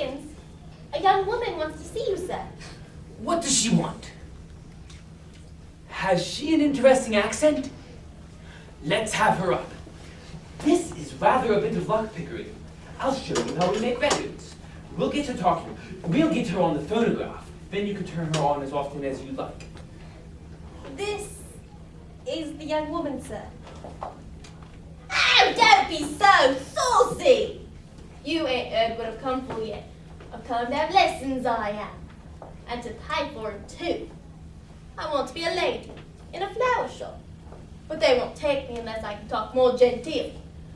Higgins. A young woman wants to see you, sir. What does she want? Has she an interesting accent? Let's have her up. This is rather a bit of luck, Pickering. I'll show you how we make records. We'll get her talking. We'll get her on the phonograph. Then you can turn her on as often as you like. This is the young woman, sir. Oh, don't be so saucy! You ain't heard what I've come for yet. I've come to have lessons, I am. And to pay for them, too. I want to be a lady in a flower shop. But they won't take me unless I can talk more genteel.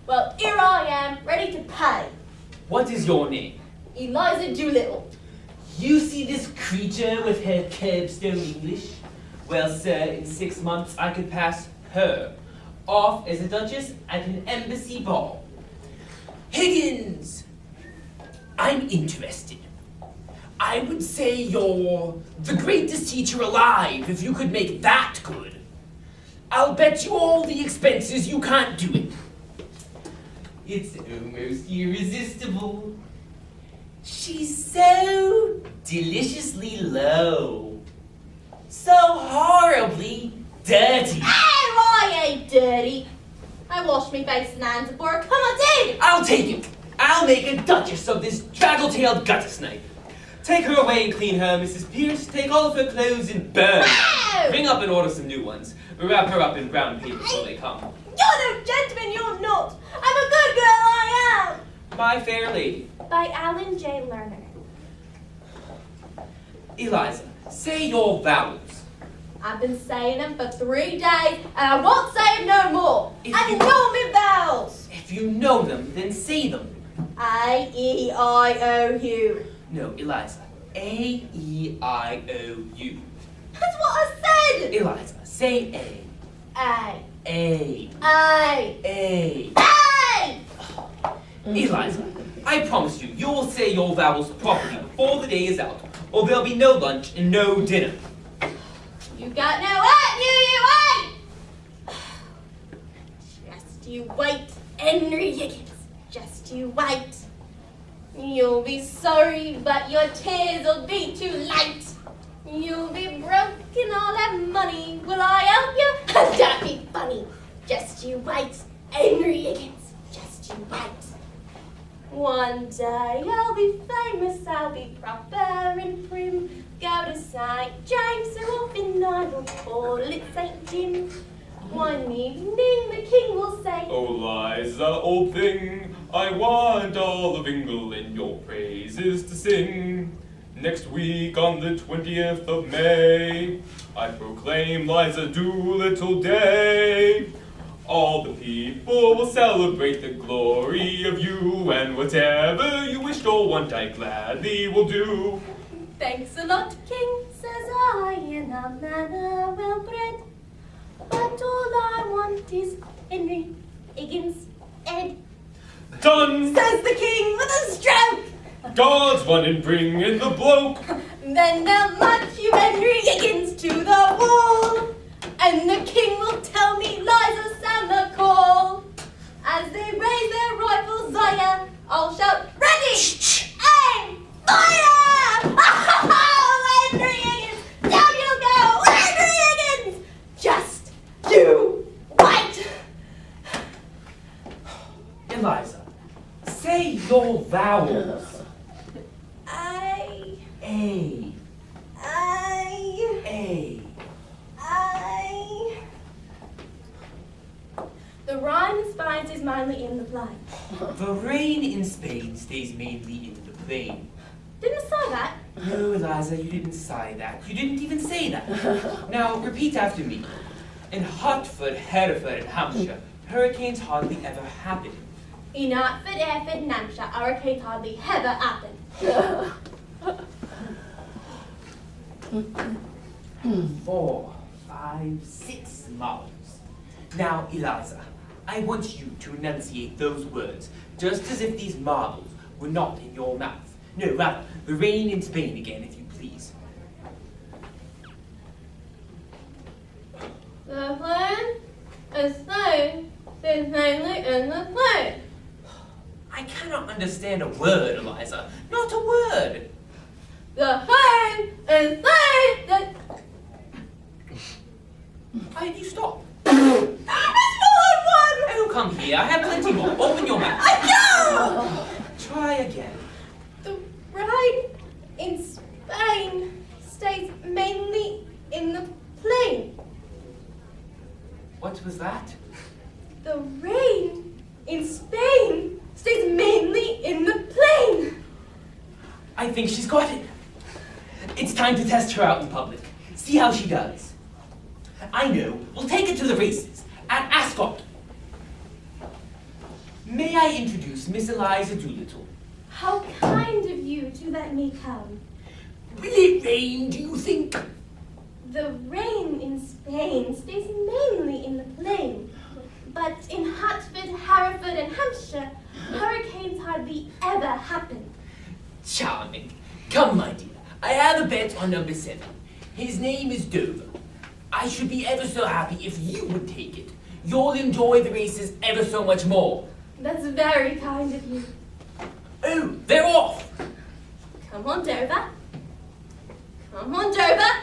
Well, here I am, ready to pay. What is your name? Eliza Doolittle. You see this creature with her curbstone English? Well, sir, in 6 months I could pass her off as a duchess at an embassy ball. Higgins! I'm interested. I would say you're the greatest teacher alive if you could make that good. I'll bet you all the expenses you can't do it. It's almost irresistible. She's so deliciously low. So horribly dirty. Oh, I ain't dirty. I washed me face and hands before I come on in. I'll take it. I'll make a duchess of this draggle-tailed gutter snipe. Take her away and clean her, Mrs. Pierce. Take all of her clothes and burn. Wow! Ring up and order some new ones. Wrap her up in brown paper before they come. You're no gentleman, you're not. I'm a good girl, I am. My Fair Lady. By Alan J. Lerner. Eliza, say your vowels. I've been saying them for 3 days, and I won't say them no more. I know me vowels. If you know them, then say them. A, E, I, O, U. No, Eliza. A-E-I-O-U. That's what I said. Eliza, say A. A. A. A. A. A. Eliza, I promise you will say your vowels properly before the day is out, or there'll be no lunch and no dinner. You got no what? You wait! Just you wait, Henry Higgins. Just you wait. You'll be sorry, but your tears will be too late. You'll be broke and all that money. Will I help you? Don't be funny. Just you wait, Henry Higgins. Just you wait. One day I'll be famous, I'll be proper and prim. Go to St. James so often I will call it St. Jim. One evening the king will say, "Oh, Liza, old thing, I want all of England your praises to sing. Next week on the 20th of May, I proclaim Liza Doolittle Day. All the people will celebrate the glory of you, and whatever you wish or want I gladly will do." "Thanks a lot, king," says I, in a manner well bred. "But all I want is Henry Higgins' head." "Done!" says the king with a stroke. "God's one and bring in the bloke." Then they'll march you, Henry Higgins, to the wall. And the king will tell me Liza sound the call. As they raise their rifles higher, I'll shout, "Ready! Aim! Fire!" Oh, Henry Higgins! Down you'll go! Henry Higgins! Just you wait! Eliza, say your vowels. I... A. The Rhine inspires is mainly in the plain. The rain in Spain stays mainly in the plain. Didn't I say that? No, Eliza, you didn't say that. You didn't even say that. Now, repeat after me. In Hartford, Hereford, and Hampshire, hurricanes hardly ever happen. In Hartford, Hereford, and Hampshire, hurricanes hardly ever happen. 4, 5, 6 marbles. Now, Eliza, I want you to enunciate those words, just as if these marbles were not in your mouth. No, rather, the rain in Spain again, if you please. The plain is plain, is mainly in the plain. I cannot understand a word, Eliza. Not a word. The hay is laid. Why did you stop? It's more than one. Oh, come here. I have plenty more. Open your mouth. I Try again. The rain in Spain stays mainly in the plain. What was that? The rain in Spain stays mainly in the plain. I think she's got it. It's time to test her out in public. See how she does. I know. We'll take her to the races at Ascot. May I introduce Miss Eliza Doolittle? How kind of you to let me come. Will it rain, do you think? The rain in Spain stays mainly in the plain. But in Hertford, Hereford, and Hampshire, hurricanes hardly ever happen. Charming. Come, my dear. I have a bet on number 7. His name is Dover. I should be ever so happy if you would take it. You'll enjoy the races ever so much more. That's very kind of you. Oh, they're off! Come on, Dover. Come on, Dover.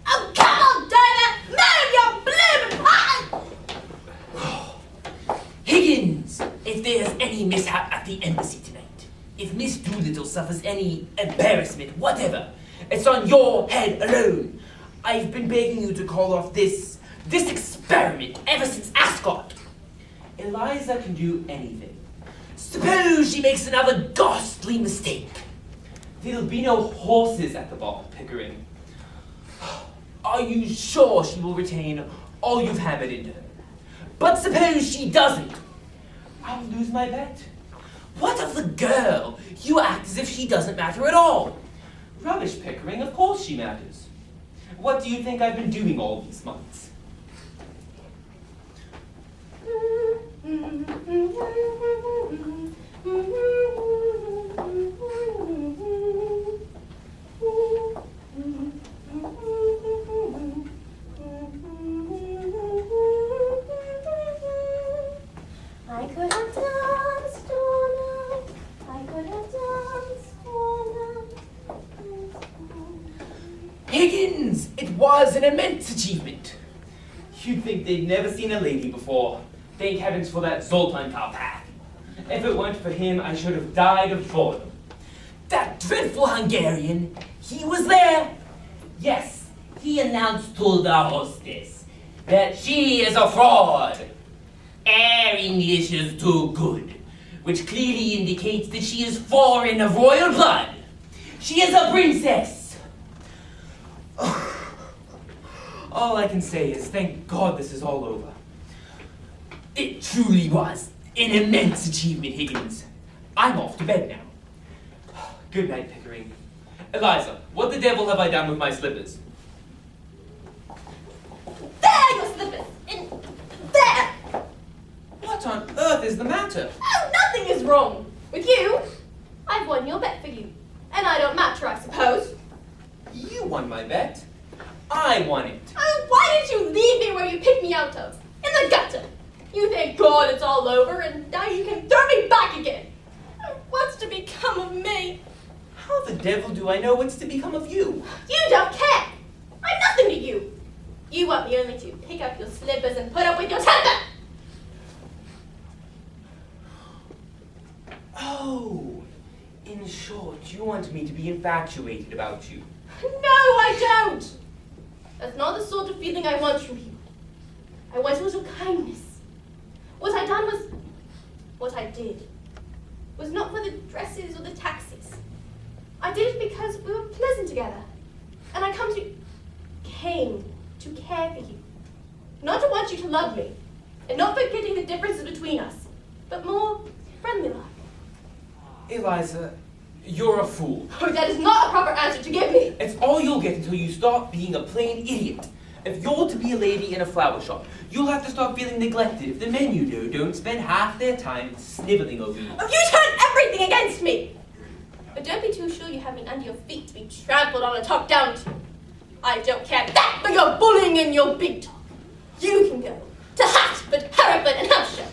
Oh, come on, Dover! Move your blooming pie! Higgins, if there's any mishap at the embassy tonight, if Miss Doolittle suffers any embarrassment, whatever, it's on your head alone. I've been begging you to call off this experiment ever since Ascot. Eliza can do anything. Suppose she makes another ghastly mistake. There'll be no horses at the ball, Pickering. Are you sure she will retain all you've hammered into her? But suppose she doesn't. I'll lose my bet. What of the girl? You act as if she doesn't matter at all. Rubbish, Pickering, of course she matters. What do you think I've been doing all these months? I could have danced all night. I could have danced all night. Higgins! It was an immense achievement. You'd think they'd never seen a lady before. Thank heavens for that Zoltan Karpath. If it weren't for him, I should have died of boredom. That dreadful Hungarian, he was there. Yes, he announced to the hostess that she is a fraud. Her English is too good, which clearly indicates that she is foreign of royal blood. She is a princess. All I can say is, thank God this is all over. It truly was an immense achievement, Higgins. I'm off to bed now. Good night, Pickering. Eliza, what the devil have I done with my slippers? There, your slippers! In there! What on earth is the matter? Oh, nothing is wrong with you. I've won your bet for you. And I don't matter, I suppose. You won my bet. I won it. Oh, why did you leave me where you picked me out of? In the gutter. You thank God it's all over, and now you can throw me back again. What's to become of me? How the devil do I know what's to become of you? You don't care. I'm nothing to you. You want me only to pick up your slippers and put up with your temper. Oh, in short, you want me to be infatuated about you. No, I don't. That's not the sort of feeling I want from you. I want a little kindness. What I done was what I did. Was not for the dresses or the taxes. I did it because we were pleasant together. And I came to care for you. Not to want you to love me. And not forgetting the differences between us. But more friendly-like. Eliza, you're a fool. Oh, that is not a proper answer to give me. It's all you'll get until you stop being a plain idiot. If you're to be a lady in a flower shop, you'll have to stop feeling neglected if the men you know don't spend half their time sniveling over you. Oh, you turn everything against me! But don't be too sure you have me under your feet to be trampled on and talked down to. I don't care that for your bullying and your big talk. You can go to Hertford, Hereford, and Hampshire.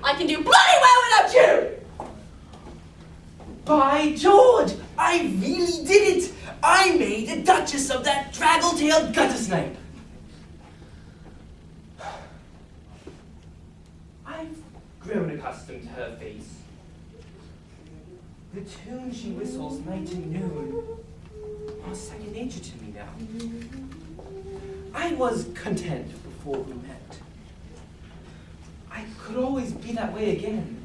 I can do bloody well without you! By George, I really did it! I made a duchess of that draggle-tailed guttersnipe. I've grown accustomed to her face. The tune she whistles night and noon are second nature to me now. I was content before we met. I could always be that way again.